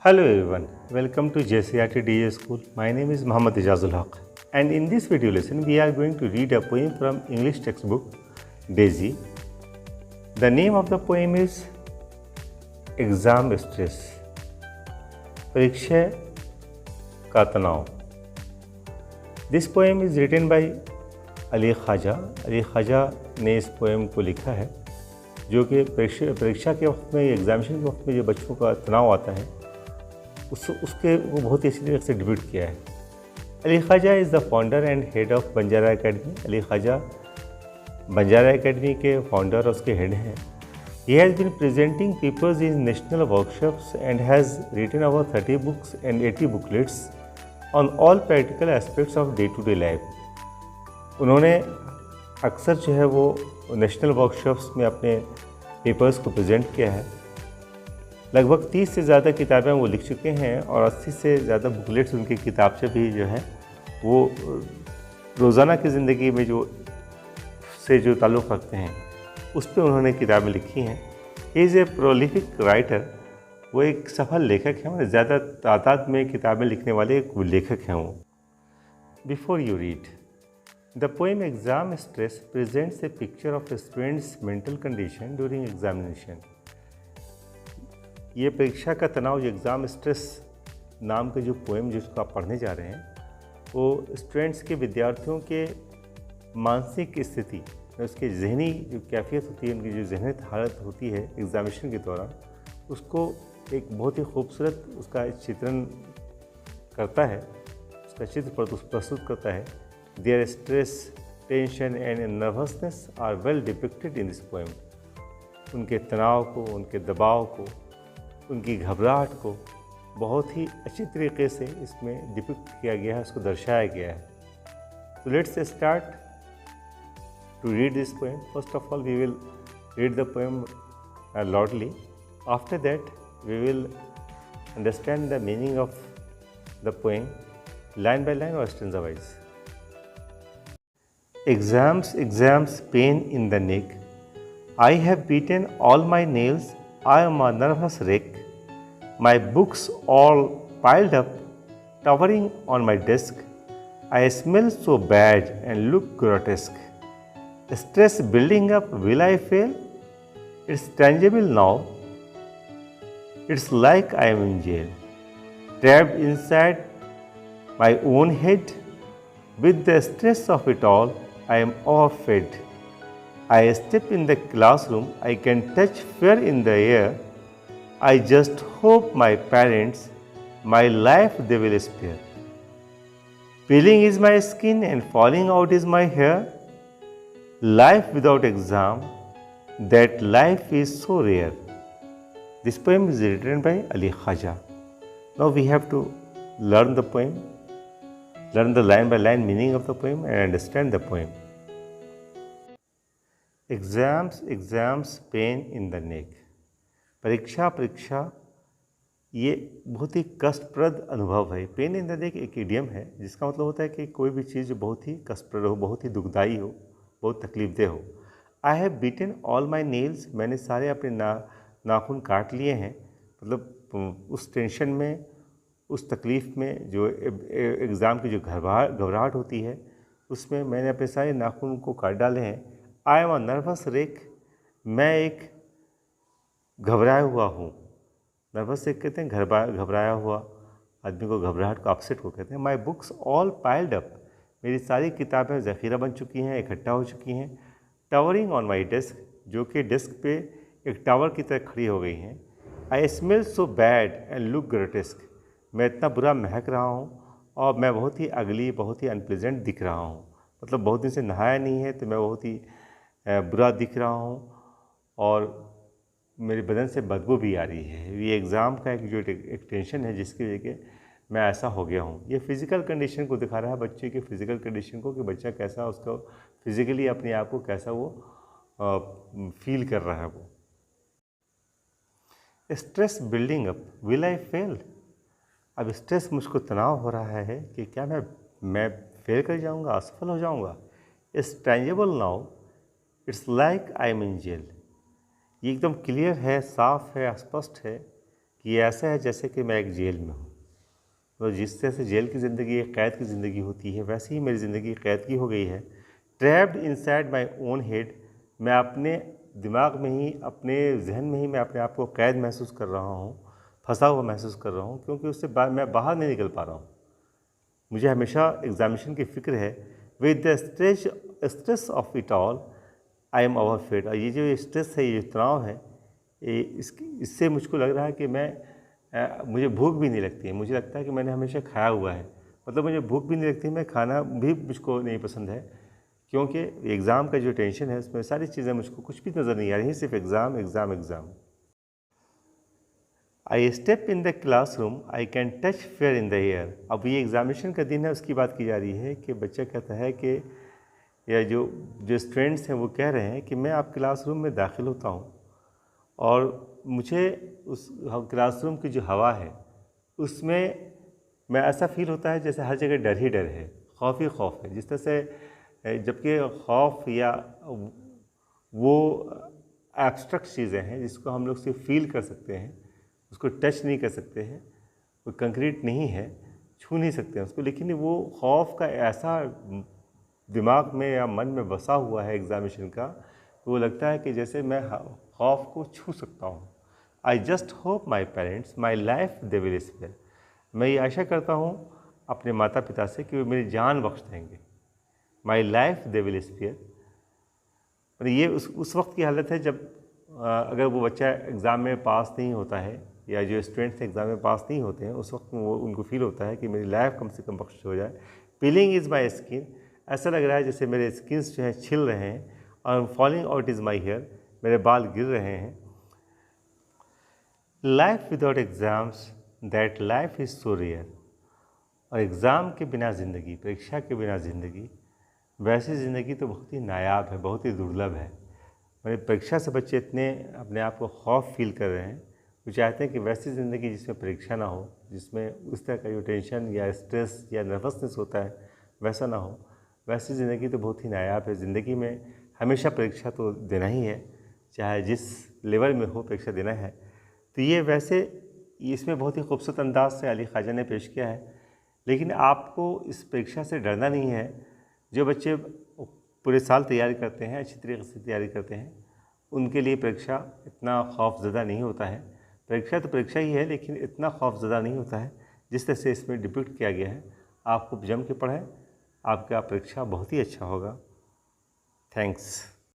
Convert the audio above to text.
Hello everyone, welcome to JCRT DJ School. My name is Muhammad Ijazul Haq, and in this video lesson we are going to read a poem from English textbook Daisy. The name of the poem is Exam Stress. परीक्षा का तनाव. This poem is written by Ali Khwaja. Ali Khwaja ने इस poem को लिखा है जो कि परीक्षा के वक्त में, एग्जामिनेशन के वक्त में जो बच्चों का तनाव आता है उसके वो बहुत ही अच्छी तरीके से डिब्यूट किया है. Ali Khwaja is the founder and head of Banjara Academy. Ali Khwaja Banjara Academy के फाउंडर और उसके हेड हैं. He has been presenting papers in national workshops and has written over 30 books and 80 booklets on all practical aspects of day-to-day life. उन्होंने अक्सर जो है वो national workshops में अपने पेपर्स को प्रेजेंट किया है. लगभग 30 से ज़्यादा किताबें वो लिख चुके हैं और 80 से ज़्यादा बुकलेट्स उनकी किताब से भी जो है वो रोज़ाना की ज़िंदगी में जो ताल्लुक़ रखते हैं उस पर उन्होंने किताबें लिखी हैं. He is a prolific writer. वो एक सफल लेखक हैं, ज़्यादा तादाद में किताबें लिखने वाले एक लेखक हैं वो. Before you read the poem exam stress presents A picture of A students mental condition during examination. ये परीक्षा का तनाव, जो एग्ज़ाम स्ट्रेस नाम के जो पोएम जिसको आप पढ़ने जा रहे हैं, वो स्टूडेंट्स के, विद्यार्थियों के मानसिक स्थिति, उसकी जहनी जो कैफियत होती है, उनकी जो जहनी हालत होती है एग्ज़ामिनेशन के दौरान, उसको एक बहुत ही खूबसूरत उसका चित्रण करता है, उसका चित्र प्रस्तुत करता है. Their stress, tension and nervousness are well depicted in this poem. उनके तनाव को, उनके दबाव को, उनकी घबराहट को बहुत ही अच्छी तरीके से इसमें डिपिक्ट किया गया है, उसको दर्शाया गया है. तो let's start to read this poem. First of all, we will read the poem loudly. After that, we will understand the meaning of the poem line by line or stanza wise. Exams, exams, pain in the neck. I have beaten all my nails. I am a nervous wreck. My books all piled up, towering on my desk. I smell so bad and look grotesque. Stress building up, will I fail? It's tangible now. It's like I am in jail, trapped inside my own head. With the stress of it all, I am overfed. I step in the classroom, I can touch fear in the air. I just hope my parents, my life they will spare. Peeling is my skin and falling out is my hair. Life without exam, that life is so rare. This poem is written by Ali Khwaja. Now we have to learn the poem, learn the line by line meaning of the poem and understand the poem. Exams, exams, pain in the neck. परीक्षा ये बहुत ही कष्टप्रद अनुभव है. Pain in the neck एक idiom है जिसका मतलब होता है कि कोई भी चीज़ जो बहुत ही कष्टप्रद हो, बहुत ही दुखदाई हो, बहुत तकलीफदेह हो. I have beaten all my nails. मैंने सारे अपने नाखून काट लिए हैं. मतलब उस टेंशन में, उस तकलीफ़ में, जो एग्ज़ाम की जो घबराहट होती है, उसमें मैंने अपने सारे नाखून को काट डाले हैं. I am a nervous wreck. मैं एक घबराया हुआ हूँ. नर्वस रेक कहते हैं घबराया हुआ आदमी को, घबराहट को, अपसेट को कहते हैं. My books all piled up. मेरी सारी किताबें ज़ख़ीरा बन चुकी हैं, इकट्ठा हो चुकी हैं. टावरिंग ऑन माई डेस्क, जो कि डेस्क पे एक टावर की तरह खड़ी हो गई हैं. I smell so bad and look grotesque. मैं इतना बुरा महक रहा हूँ और मैं बहुत ही अगली, बहुत ही अनप्लेजेंट दिख रहा हूँ. मतलब बहुत दिन से नहाया नहीं है तो मैं बहुत ही बुरा दिख रहा हूँ और मेरे बदन से बदबू भी आ रही है. ये एग्ज़ाम का एक टेंशन है जिसकी वजह से मैं ऐसा हो गया हूँ. ये फिज़िकल कंडीशन को दिखा रहा है, बच्चे की फ़िज़िकल कंडीशन को, कि बच्चा कैसा, उसको फिज़िकली अपने आप को कैसा वो फील कर रहा है. वो stress building up, will I fail. अब स्ट्रेस, मुझको तनाव हो रहा है कि क्या मैं फेल कर जाऊँगा, असफल हो जाऊँगा. It's tangible now, it's like I am in jail. ये एकदम क्लियर है, साफ है, स्पष्ट है कि ऐसा है जैसे कि मैं एक जेल में हूँ। तो जिस तरह से जेल की ज़िंदगी एक क़ैद की ज़िंदगी होती है, वैसे ही मेरी ज़िंदगी क़ैद की हो गई है। Trapped inside my own head, मैं अपने दिमाग में ही, अपने जहन में ही मैं अपने आप को कैद महसूस कर रहा हूँ, फंसा हुआ महसूस कर रहा हूँ, क्योंकि उससे मैं बाहर नहीं निकल पा रहा हूँ। मुझे हमेशा एग्जामिनेशन की फ़िक्र है। With the stress of it all I am overfed. और ये जो स्ट्रेस है, ये तनाव है, इससे मुझको लग रहा है कि मुझे भूख भी नहीं लगती है। मुझे लगता है कि मैंने हमेशा खाया हुआ है, मतलब मुझे भूख भी नहीं लगती, मैं खाना भी मुझको नहीं पसंद है, क्योंकि एग्ज़ाम का जो टेंशन है उसमें सारी चीज़ें मुझको कुछ भी नज़र नहीं आ रही, सिर्फ exam exam exam. I step in the classroom I can touch fair in the air. अब ये एग्ज़ामिनेशन का दिन है, उसकी बात की जा रही है कि बच्चा कहता है कि, या जो स्टूडेंट्स हैं वो कह रहे हैं कि मैं आप क्लासरूम में दाखिल होता हूँ और मुझे उस क्लासरूम की जो हवा है उसमें मैं ऐसा फील होता है जैसे हर जगह डर ही डर है, खौफ ही खौफ है। जिस तरह से, जबकि खौफ या वो एब्स्ट्रैक्ट चीज़ें हैं जिसको हम लोग सिर्फ फील कर सकते हैं, उसको टच नहीं कर सकते हैं, वो कंक्रीट नहीं है, छू नहीं सकते हैं उसको, लेकिन वो खौफ का ऐसा दिमाग में या मन में बसा हुआ है एग्ज़ामिनेशन का, तो वो लगता है कि जैसे मैं खौफ को छू सकता हूँ। I just hope my parents my life they will spare. मैं ये आशा करता हूँ अपने माता पिता से कि वो मेरी जान बख्श देंगे। My life they will spare, ये उस वक्त की हालत है जब अगर वो बच्चा एग्ज़ाम में पास नहीं होता है, या जो स्टूडेंट्स एग्ज़ाम में पास नहीं होते हैं, उस वक्त वो उनको फील होता है कि मेरी लाइफ कम से कम बख्श हो जाए। पीलिंग इज़ माई स्किन, ऐसा लग रहा है जैसे मेरे स्किन्स जो हैं छिल रहे हैं, और falling out is my hair, मेरे बाल गिर रहे हैं। Life without exams that life is so rare. और एग्ज़ाम के बिना ज़िंदगी, परीक्षा के बिना ज़िंदगी, वैसी ज़िंदगी तो बहुत ही नायाब है, बहुत ही दुर्लभ है। मेरी परीक्षा से बच्चे इतने अपने आप को खौफ फील कर रहे हैं, वो चाहते हैं कि वैसी ज़िंदगी जिसमें परीक्षा ना हो, जिसमें उस तरह का जो टेंशन या स्ट्रेस या नर्वसनेस होता है वैसा ना हो। वैसी ज़िंदगी तो बहुत ही नायाब है। ज़िंदगी में हमेशा परीक्षा तो देना ही है, चाहे जिस लेवल में हो परीक्षा देना है। तो ये वैसे इसमें बहुत ही खूबसूरत अंदाज से अली ख्वाजा ने पेश किया है। लेकिन आपको इस परीक्षा से डरना नहीं है। जो बच्चे पूरे साल तैयारी करते हैं, अच्छी तरीके से तैयारी करते हैं, उनके लिए परीक्षा इतना खौफज़दा नहीं होता है। परीक्षा तो परीक्षा ही है, लेकिन इतना खौफज़दा नहीं होता है जिस तरह से इसमें डिपिक्ट किया गया है। आप खूब जम के पढ़ें, आपका परीक्षा बहुत ही अच्छा होगा। थैंक्स।